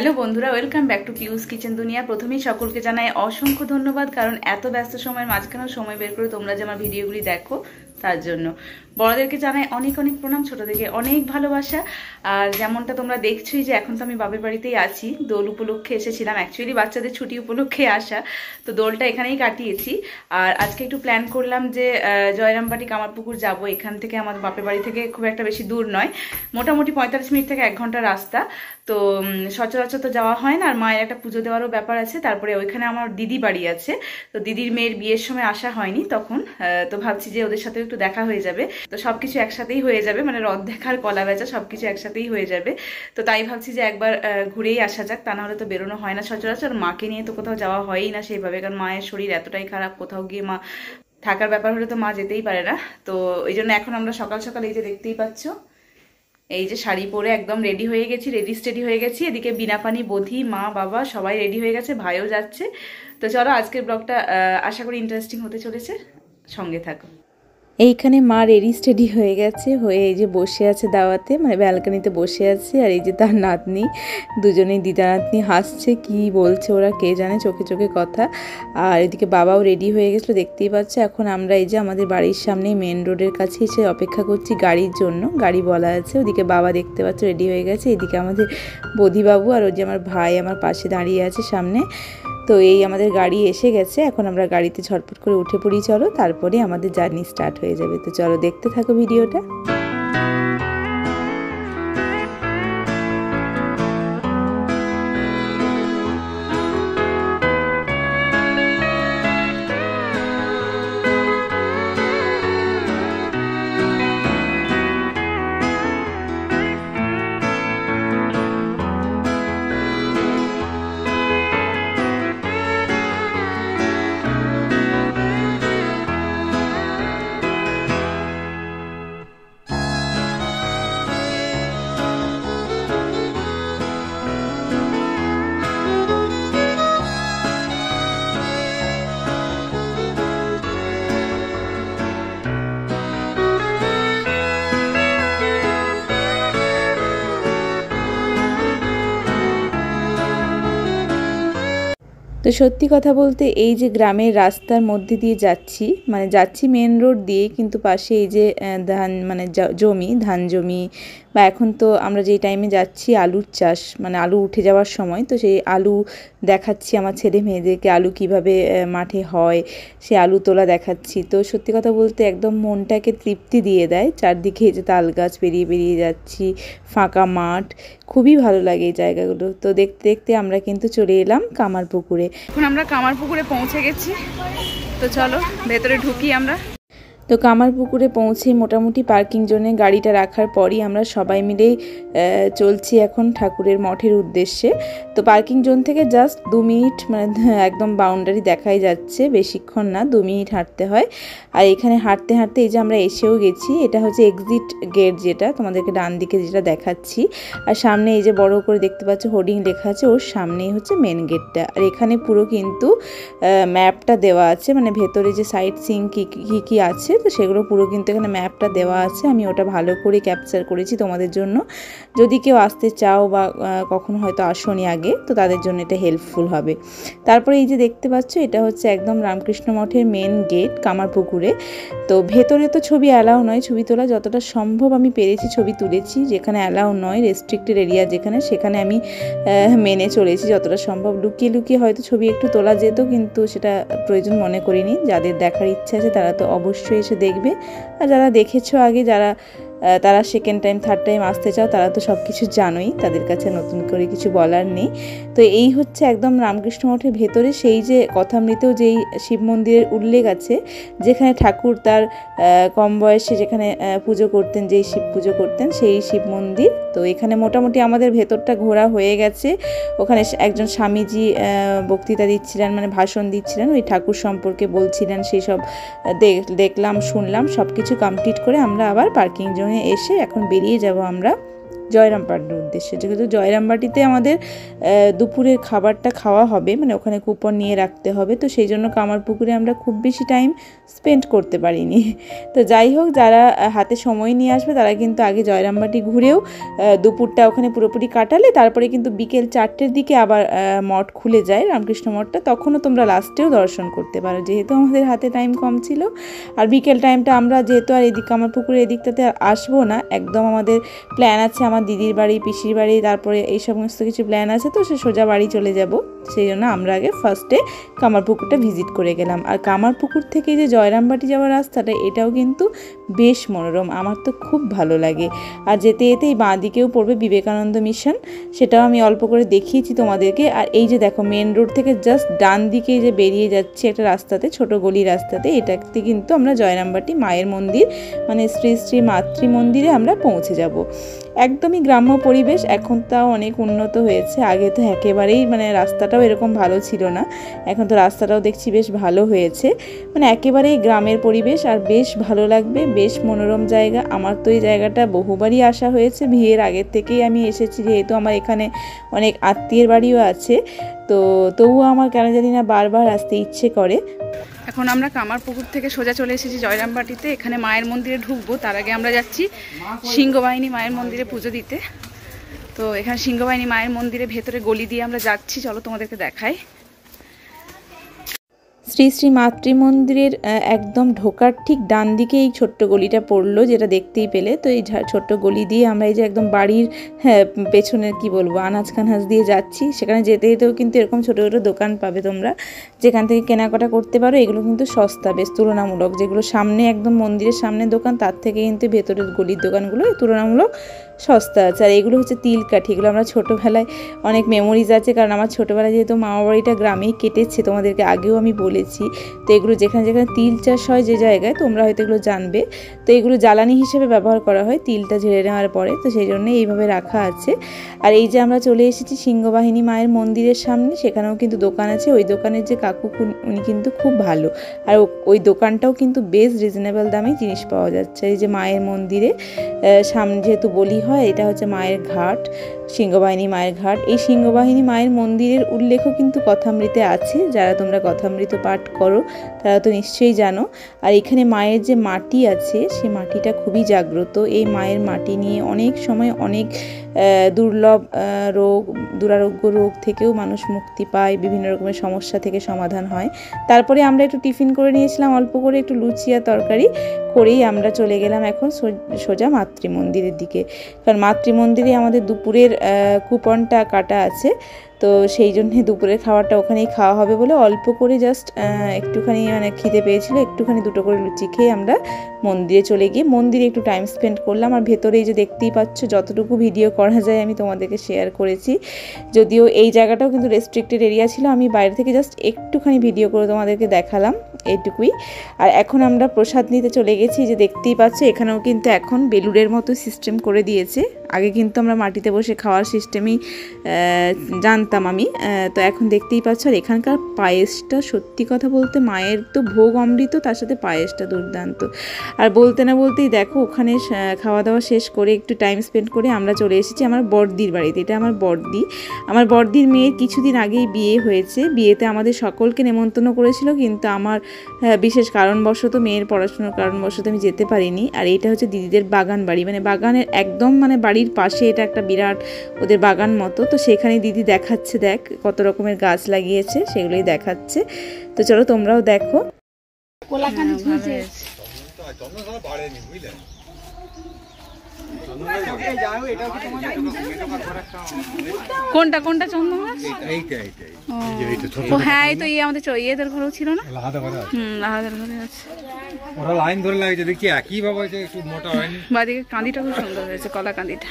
Hello বন্ধুরা, welcome back to পিউস kitchen দুনিয়া। প্রথমেই সকলকে জানাই অসংখ্য ধন্যবাদ, কারণ এত ব্যস্ত সময়ের মাঝখানেও সময় বের করে তোমরা যে আমার ভিডিওগুলি দেখো তার জন্য। বড়দেরকে জানাই অনেক অনেক প্রণাম, ছোটদেরকে অনেক ভালোবাসা। আর যেমনটা তোমরা দেখছোই যে এখন তো আমি বাপের বাড়িতেই আছি, দোল উপলক্ষে এসেছিলাম। অ্যাকচুয়ালি বাচ্চাদের ছুটি উপলক্ষে আসা, তো দোলটা এখানেই কাটিয়েছি। আর আজকে একটু প্ল্যান করলাম যে জয়রামবাটি কামারপুকুর যাব। এখান থেকে আমাদের বাপের বাড়ি থেকে খুব একটা বেশি দূর নয়, মোটামুটি 45 মিনিট থেকে 1 ঘন্টা রাস্তা। তো সচরাচর তো যাওয়া হয় না, আর মায়ের একটা পুজো দেওয়ারও ব্যাপার আছে। তারপরে ওইখানে আমার দিদি বাড়ি আছে, তো দিদির মেয়ের বিয়ের সময় আসা হয়নি তখন, তো ভাবছি যে ওদের সাথে একটু দেখা হয়ে যাবে। তো সবকিছু একসাথেই হয়ে যাবে, মানে রথ দেখার কলা বেচা সবকিছু একসাথেই হয়ে যাবে। তো তাই ভাবছি যে একবার ঘুরেই আসা যাক, তা নাহলে তো বেরোনো হয় না সচরাচর। মাকে নিয়ে তো কোথাও যাওয়া হয়ই না সেইভাবে, কারণ মায়ের শরীর এতটাই খারাপ, কোথাও গিয়ে মা থাকার ব্যাপার হলে তো মা যেতেই পারে না। তো এই জন্য এখন আমরা সকাল সকাল এই যে দেখতেই পাচ্ছ, এই যে শাড়ি পরে একদম রেডি হয়ে গেছি, রেডি হয়ে গেছি। এদিকে বিনাপানি, বধি, মা, বাবা সবাই রেডি হয়ে গেছে, ভাইও যাচ্ছে। তো চলো আজকের ব্লগটা আশা করি ইন্টারেস্টিং হতে চলেছে, সঙ্গে থাকো। এইখানে মা রেডি স্টেডি হয়ে গেছে, হয়ে এই যে বসে আছে দাওয়াতে, মানে ব্যালকানিতে বসে আছে। আর এই যে তার নাতনি, দুজনেই দিদা নাতনি হাসছে, কি বলছে ওরা কে জানে, চোখে চোখে কথা। আর এদিকে বাবাও রেডি হয়ে গেছিলো, দেখতেই পাচ্ছে। এখন আমরা এই যে আমাদের বাড়ির সামনে মেন রোডের কাছে এসে অপেক্ষা করছি গাড়ির জন্য, গাড়ি বলা আছে। ওদিকে বাবা দেখতে পাচ্ছ রেডি হয়ে গেছে, এদিকে আমাদের বধিবাবু আর ওই যে আমার ভাই আমার পাশে দাঁড়িয়ে আছে সামনে। তো এই আমাদের গাড়ি এসে গেছে, এখন আমরা গাড়িতে ঝটপট করে উঠে পড়ি চলো, তারপরে আমাদের জার্নি স্টার্ট হয়ে যাবে। তো চলো দেখতে থাকো ভিডিওটা। তো সত্যি কথা বলতে এই যে গ্রামের রাস্তার মধ্যে দিয়ে যাচ্ছি, মানে যাচ্ছি মেন রোড দিয়ে, কিন্তু পাশে এই যে ধান মানে জমি, ধান জমি, বা এখন তো আমরা যেই টাইমে যাচ্ছি আলুর চাষ, মানে আলু উঠে যাওয়ার সময়, তো সেই আলু দেখাচ্ছি আমার ছেলে মেয়েদেরকে, আলু কিভাবে মাঠে হয় সে আলু তোলা দেখাচ্ছি। তো সত্যি কথা বলতে একদম মনটাকে তৃপ্তি দিয়ে দেয়। চারদিকে এই যে তাল গাছ পেরিয়ে পেরিয়ে যাচ্ছি, ফাঁকা মাঠ, খুবই ভালো লাগে এই জায়গাগুলো। তো দেখতে দেখতে আমরা কিন্তু চলে এলাম কামারপুকুরে। এখন আমরা কামারপুকুরে পৌঁছে গেছি, তো চলো ভেতরে ঢুকি আমরা। তো কামারপুকুরে পৌঁছে মোটামুটি পার্কিং জোনে গাড়িটা রাখার পরই আমরা সবাই মিলেই চলছি এখন ঠাকুরের মঠের উদ্দেশ্যে। তো পার্কিং জোন থেকে জাস্ট 2 মিনিট, মানে একদম বাউন্ডারি দেখাই যাচ্ছে, বেশিক্ষণ না, 2 মিনিট হাঁটতে হয়। আর এখানে হাঁটতে হাঁটতে এই যে আমরা এসেও গেছি, এটা হচ্ছে এক্সিট গেট, যেটা তোমাদেরকে ডান দিকে যেটা দেখাচ্ছি। আর সামনে এই যে বড় করে দেখতে পাচ্ছ হোর্ডিং লেখা আছে, ওর সামনেই হচ্ছে মেন গেটটা। আর এখানে পুরো কিন্তু ম্যাপটা দেওয়া আছে, মানে ভেতরে যে সাইট সিইং কী আছে, তো সেগুলো পুরো কিন্তু এখানে ম্যাপটা দেওয়া আছে। আমি ওটা ভালো করে ক্যাপচার করেছি তোমাদের জন্য, যদি কেউ আসতে চাও বা কখনো হয়তো আসোনি আগে, তো তাদের জন্য এটা হেল্পফুল হবে। তারপরে এই যে দেখতে পাচ্ছ, এটা হচ্ছে একদম রামকৃষ্ণ মঠের মেন গেট কামারপুকুরে। তো ভেতরে তো ছবি অ্যালাউ নয়, ছবি তোলা যতটা সম্ভব আমি পেরেছি ছবি তুলেছি। যেখানে অ্যালাউ নয়, রেস্ট্রিক্টেড এরিয়া যেখানে, সেখানে আমি মেনে চলেছি যতটা সম্ভব। লুকিয়ে লুকিয়ে হয়তো ছবি একটু তোলা যেত, কিন্তু সেটা প্রয়োজন মনে করিনি। যাদের দেখার ইচ্ছা আছে তারা তো অবশ্যই এসে দেখবে, আর যারা দেখেছো আগে, তারা সেকেন্ড টাইম থার্ড টাইম আসতে চাও, তারা তো সব কিছু জানোই, তাদের কাছে নতুন করে কিছু বলার নেই। তো এই হচ্ছে একদম রামকৃষ্ণ মঠের ভেতরে সেই যে কথামৃতেও যেই শিব মন্দিরের উল্লেখ আছে, যেখানে ঠাকুর তার কম বয়সে যেখানে পুজো করতেন, যেই শিব পুজো করতেন, সেই শিব মন্দির। তো এখানে মোটামুটি আমাদের ভেতরটা ঘোরা হয়ে গেছে। ওখানে একজন স্বামীজি বক্তৃতা দিচ্ছিলেন, মানে ভাষণ দিচ্ছিলেন, ওই ঠাকুর সম্পর্কে বলছিলেন, সেই সব দেখলাম, শুনলাম। সব কিছু কমপ্লিট করে আমরা আবার পার্কিং জোনে এসে এখন বেরিয়ে যাব আমরা জয়রামবাটির উদ্দেশ্যে। যেহেতু জয়রামবাটিতে আমাদের দুপুরের খাবারটা খাওয়া হবে, মানে ওখানে কুপন নিয়ে রাখতে হবে, তো সেই জন্য কামারপুকুরে আমরা খুব বেশি টাইম স্পেন্ড করতে পারিনি। তো যাই হোক, যারা হাতে সময় নিয়ে আসবে তারা কিন্তু আগে জয়রামবাটি ঘুরেও দুপুরটা ওখানে পুরোপুরি কাটালে তারপরে কিন্তু বিকেল 4টের দিকে আবার মঠ খুলে যায়, রামকৃষ্ণ মঠটা, তখনও তোমরা লাস্টেও দর্শন করতে পারো। যেহেতু আমাদের হাতে টাইম কম ছিল আর বিকেল টাইমটা আমরা যেহেতু আর এদিক কামারপুকুরের এদিকটাতে আসবো না, একদম আমাদের প্ল্যান আছে আমার দিদির বাড়ি, পিসির বাড়ি, তারপরে এই সমস্ত কিছু প্ল্যান আছে, তো সে সোজা বাড়ি চলে যাব। সেই জন্য আমরা আগে ফার্স্টে কামারপুকুরটা ভিজিট করে গেলাম। আর কামারপুকুর থেকে যে জয়রামবাটি যাওয়ার রাস্তাটা, এটাও কিন্তু বেশ মনোরম, আমার তো খুব ভালো লাগে। আর যেতে যেতে এই বাঁ দিকেও পড়বে বিবেকানন্দ মিশন, সেটাও আমি অল্প করে দেখিয়েছি তোমাদেরকে। আর এই যে দেখো মেন রোড থেকে জাস্ট ডান দিকে যে বেরিয়ে যাচ্ছে একটা রাস্তাতে, ছোট গলি রাস্তাতে, এটাতে কিন্তু আমরা জয়রামবাটি মায়ের মন্দির মানে শ্রী শ্রী মাতৃ মন্দিরে আমরা পৌঁছে যাব। একদমই গ্রাম্য পরিবেশ, এখন তাও অনেক উন্নত হয়েছে, আগে তো একেবারেই মানে রাস্তাটাও এরকম ভালো ছিল না, এখন তো রাস্তাটাও দেখছি বেশ ভালো হয়েছে, মানে একেবারেই গ্রামের পরিবেশ আর বেশ ভালো লাগবে, বেশ মনোরম জায়গা। আমার তো এই জায়গাটা বহুবারই আসা হয়েছে, বিয়ের আগের থেকেই আমি এসেছি, যেহেতু আমার এখানে অনেক আত্মীয়ের বাড়িও আছে, তো তবুও আমার কেন জানি না বারবার আসতে ইচ্ছে করে। এখন আমরা কামারপুকুর থেকে সোজা চলে এসেছি জয়রামবাটিতে, এখানে মায়ের মন্দিরে ঢুকবো। তার আগে আমরা যাচ্ছি সিংহবাহিনী মায়ের মন্দিরে পুজো দিতে। তো এখানে সিংহবাহিনী মায়ের মন্দিরে ভেতরে গলি দিয়ে আমরা যাচ্ছি, চলো তোমাদেরকে দেখাই। শ্রী শ্রী মাতৃ মন্দিরের একদম ঢোকার ঠিক ডান দিকে এই ছোট্ট গলিটা পড়লো, যেটা দেখতেই পেলে। তো এই ছোট্ট গলি দিয়ে আমরা এই যে একদম বাড়ির পেছনের কি বলবো আনাজ কানাজ দিয়ে যাচ্ছি। সেখানে যেতে যেতেও কিন্তু এরকম ছোটো ছোটো দোকান পাবে তোমরা, যেখান থেকে কেনাকাটা করতে পারো। এগুলো কিন্তু সস্তা বেশ তুলনামূলক, যেগুলো সামনে একদম মন্দিরের সামনে দোকান, তার থেকে কিন্তু ভেতরের গলির দোকানগুলো তুলনামূলক সস্তা আছে। আর এগুলো হচ্ছে তিলকাঠি, এগুলো আমরা ছোটোবেলায় অনেক মেমোরিজ আছে, কারণ আমার ছোটোবেলায় যেহেতু মামা বাড়িটা গ্রামেই কেটেছে, তোমাদেরকে আগেও আমি বলেছি। তো এগুলো যেখানে যেখানে তিল চাষ হয় যে জায়গায়, তোমরা হয়তো এগুলো জানবে, তো এগুলো জ্বালানি হিসেবে ব্যবহার করা হয় তিলটা ঝেড়ে নেওয়ার পরে, তো সেই জন্য এইভাবে রাখা আছে। আর এই যে আমরা চলে এসেছি সিংহবাহিনী মায়ের মন্দিরের সামনে, সেখানেও কিন্তু দোকান আছে। ওই দোকানের যে কাকু উনি কিন্তু খুব ভালো, আর ওই দোকানটাও কিন্তু বেশ রিজনেবল দামে জিনিস পাওয়া যাচ্ছে। এই যে মায়ের মন্দিরে সামনে যেহেতু বলি হয়, এটা হচ্ছে মায়ের ঘাট, সিংহবাহিনী মায়ের ঘাট। এই সিংহবাহিনী মায়ের মন্দিরের উল্লেখও কিন্তু কথামৃতে আছে, যারা তোমরা কথামৃত পাঠ করো তারা তো নিশ্চয়ই জানো। আর এখানে মায়ের যে মাটি আছে, সেই মাটিটা খুবই জাগ্রত। এই মায়ের মাটি নিয়ে অনেক সময় অনেক দুর্লভ রোগ, দুরারোগ্য রোগ থেকেও মানুষ মুক্তি পায়, বিভিন্ন রকমের সমস্যা থেকে সমাধান হয়। তারপরে আমরা একটু টিফিন করে নিয়েছিলাম অল্প করে, একটু লুচি আর তরকারি করেই আমরা চলে গেলাম এখন সোজা মাতৃমন্দিরের দিকে, কারণ মাতৃমন্দিরে আমাদের দুপুরের কুপনটা কাটা আছে। তো সেই জন্যে দুপুরের খাবারটা ওখানেই খাওয়া হবে বলে অল্প করে জাস্ট একটুখানি মানে খিদে পেয়েছিল, একটুখানি দুটো করে লুচি খেয়ে আমরা মন্দিরে চলে গিয়ে মন্দিরে একটু টাইম স্পেন্ড করলাম। আর ভেতরে এই যে দেখতেই পাচ্ছ যতটুকু ভিডিও করা যায় আমি তোমাদেরকে শেয়ার করেছি, যদিও এই জায়গাটাও কিন্তু রেস্ট্রিক্টেড এরিয়া ছিল, আমি বাইরে থেকে জাস্ট একটুখানি ভিডিও করে তোমাদেরকে দেখালাম, এইটুকুই। আর এখন আমরা প্রসাদ নিতে চলে গেছি, যে দেখতেই পাচ্ছ এখানেও কিন্তু এখন বেলুড়ের মতো সিস্টেম করে দিয়েছে। আগে কিন্তু আমরা মাটিতে বসে খাওয়ার সিস্টেমই জানতাম আমি, তো এখন দেখতেই পাচ্ছ। আর এখানকার পায়েসটা সত্যি কথা বলতে মায়ের তো ভোগ অমৃত, তার সাথে পায়েসটা দুর্দান্ত। আর বলতে না বলতেই দেখো ওখানে খাওয়া দাওয়া শেষ করে একটু টাইম স্পেন্ড করে আমরা চলে এসেছি আমার বড়দির বাড়িতে। এটা আমার বড়দির মেয়ের কিছুদিন আগেই বিয়ে হয়েছে, বিয়েতে আমাদের সকলকে নেমন্তন্ন করেছিল, কিন্তু আমার বিশেষ কারণবশত, মেয়ের পড়াশোনার কারণবশত আমি যেতে পারিনি। আর এইটা হচ্ছে দিদিদের বাগান বাড়ি, মানে বাগানের একদম মানে বাড়ির পাশে এটা একটা বিরাট ওদের বাগান মতো, তো সেখানে দিদি দেখাচ্ছে দেখ কত রকমের গাছ লাগিয়েছে, সেগুলোই দেখাচ্ছে। তো চলো তোমরাও দেখো। কোনটা কোনটা চন্দন গাছ? ও হ্যাঁ, এই তো আমাদের ইয়েদের ঘরেও ছিল না, লাহাদের ঘরে আছে। ওরা লাইন ধরে লাগিয়েছে, দেখি একই ভাবে একটু মোটা হয়নি। বাদিকে কাঁদিটা খুব সুন্দর হয়েছে, কলা কাঁদিটা।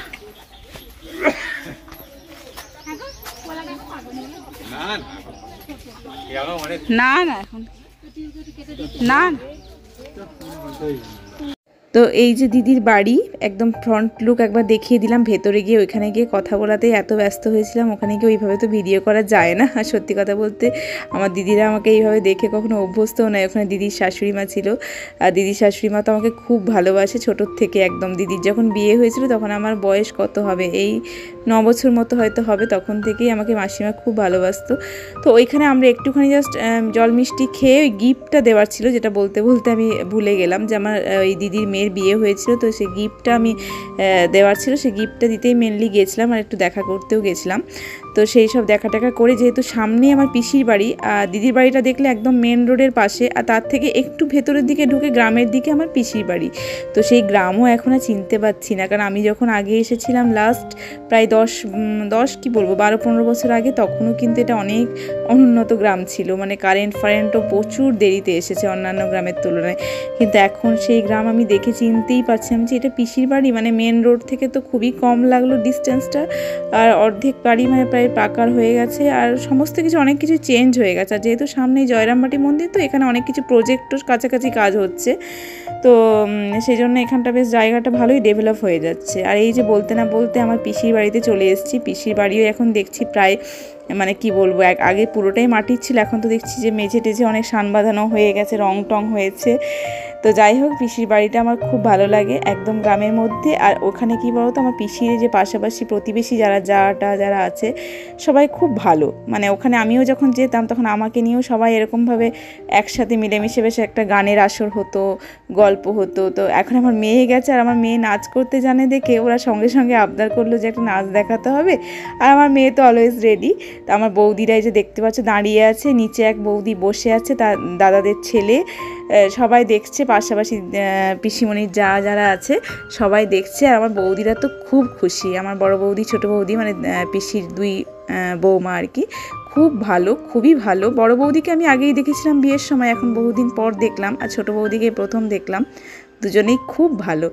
না না এখন না। তো এই যে দিদির বাড়ি একদম ফ্রন্ট লুক একবার দেখিয়ে দিলাম। ভেতরে গিয়ে ওইখানে গিয়ে কথা বলাতেই এত ব্যস্ত হয়েছিলাম, ওখানে গিয়ে ওইভাবে তো ভিডিও করা যায় না। আর সত্যি কথা বলতে আমার দিদিরা আমাকে এইভাবে দেখে কখনো অভ্যস্তও নয়। ওখানে দিদির শাশুড়ি মা ছিল, আর দিদির শাশুড়ি মা তো আমাকে খুব ভালোবাসে ছোটোর থেকে একদম। দিদির যখন বিয়ে হয়েছিল তখন আমার বয়স কত হবে, এই 9 বছর মতো হয়তো হবে, তখন থেকেই আমাকে মাসিমা খুব ভালোবাসতো। তো ওইখানে আমরা একটুখানি জাস্ট জল মিষ্টি খেয়ে ওই গিফটটা দেওয়ার ছিল, যেটা বলতে বলতে আমি ভুলে গেলাম যে আমার ওই দিদির মেয়ের বিয়ে হয়েছিল, তো সেই গিফটটা আমি দেওয়ার ছিল, সেই গিফটটা দিতেই মেনলি গিয়েছিলাম, আর একটু দেখা করতেও গেছিলাম। তো সেই সব দেখা টাকা করে, যেহেতু সামনেই আমার পিসির বাড়ি, আর দিদির বাড়িটা দেখলে একদম মেন রোডের পাশে, আর তার থেকে একটু ভেতরের দিকে ঢুকে গ্রামের দিকে আমার পিসির বাড়ি। তো সেই গ্রামও এখন আর চিনতে পারছি না, কারণ আমি যখন আগে এসেছিলাম লাস্ট প্রায় 10 কি বলবো 12-15 বছর আগে, তখনও কিন্তু এটা অনেক অনুন্নত গ্রাম ছিল, মানে কারেন্টও প্রচুর দেরিতে এসেছে অন্যান্য গ্রামের তুলনায়। কিন্তু এখন সেই গ্রাম আমি দেখে চিনতেই পারছিলাম যে এটা পিসির বাড়ি, মানে মেন রোড থেকে তো খুবই কম লাগলো ডিস্টেন্সটা, আর অর্ধেক বাড়ি মানে প্রায় পাকার হয়ে গেছে, আর সমস্ত কিছু অনেক কিছু চেঞ্জ হয়ে গেছে। আর যেহেতু সামনেই জয়রামবাটি মন্দির, তো এখানে অনেক কিছু প্রজেক্টর কাছাকাছি কাজ হচ্ছে, তো সেই জন্য এখানটা বেশ জায়গাটা ভালোই ডেভেলপ হয়ে যাচ্ছে। আর এই যে বলতে না বলতে আমার পিসির বাড়িতে চলে এসেছি। পিসির বাড়িও এখন দেখছি প্রায় মানে কি বলবো, আগে পুরোটাই মাটির ছিল, এখন তো দেখছি যে মেঝে টেঝে অনেক সান বাঁধানো হয়ে গেছে, রং টং হয়েছে। তো যাই হোক, পিসির বাড়িটা আমার খুব ভালো লাগে, একদম গ্রামের মধ্যে। আর ওখানে কি বলতো, আমার পিসির যে পাশাপাশি প্রতিবেশী যারা আছে সবাই খুব ভালো, মানে ওখানে আমিও যখন যেতাম তখন আমাকে নিয়েও সবাই এরকমভাবে একসাথে মিলেমিশে বেশ একটা গানের আসর হতো, গল্প হতো। তো এখন আমার মেয়ে গেছে, আর আমার মেয়ে নাচ করতে জানে দেখে ওরা সঙ্গে সঙ্গে আবদার করলো যে একটা নাচ দেখাতে হবে, আর আমার মেয়ে তো অলওয়েজ রেডি। তো আমার বৌদিরাই যে দেখতে পাচ্ছ দাঁড়িয়ে আছে, নিচে এক বৌদি বসে আছে, তার দাদাদের ছেলে, সবাই দেখছে, পাশাপাশি পিসিমণির যারা আছে সবাই দেখছে। আর আমার বৌদিরা তো খুব খুশি, আমার বড় বৌদি ছোট বৌদি মানে পিসির 2 বৌমা আর কি, খুব ভালো, খুবই ভালো। বড় বৌদিকে আমি আগেই দেখেছিলাম বিয়ের সময়, এখন বহুদিন পর দেখলাম, আর ছোট বৌদিকে প্রথম দেখলাম। দুজনেই খুব ভালো,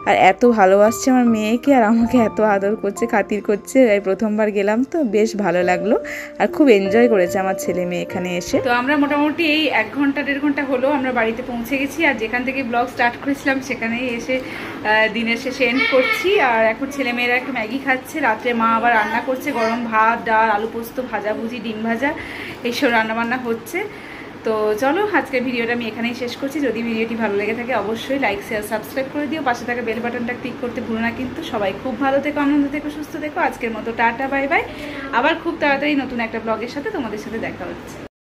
আর এত ভালোবাসছে আমার মেয়েকে, আর আমাকে এত আদর করছে, খাতির করছে। এই প্রথমবার গেলাম তো বেশ ভালো লাগলো, আর খুব এনজয় করেছে আমার ছেলে মেয়ে এখানে এসে। তো আমরা মোটামুটি এই 1 ঘন্টা 1.5 ঘন্টা হলো আমরা বাড়িতে পৌঁছে গেছি, আর যেখান থেকে ব্লগ স্টার্ট করেছিলাম সেখানেই এসে দিনের শেষে এন্ড করছি। আর এখন ছেলেমেয়েরা একটু ম্যাগি খাচ্ছে, রাত্রে মা আবার রান্না করছে, গরম ভাত, ডাল, আলু পোস্ত, ভাজাভুজি, ডিম ভাজা, এইসব রান্নাবান্না হচ্ছে। তো চলো, আজকের ভিডিওটা আমি এখানেই শেষ করছি। যদি ভিডিওটি ভালো লেগে থাকে অবশ্যই লাইক, শেয়ার, সাবস্ক্রাইব করে দিও, পাশে থাকা বেল বাটনটা ক্লিক করতে ভুলো না কিন্তু। সবাই খুব ভালো থেকো, আনন্দ থেকো, সুস্থ থেকো। আজকের মতো টাটা, বাই বাই। আবার খুব তাড়াতাড়ি নতুন একটা ব্লগের সাথে তোমাদের সাথে দেখা হচ্ছে।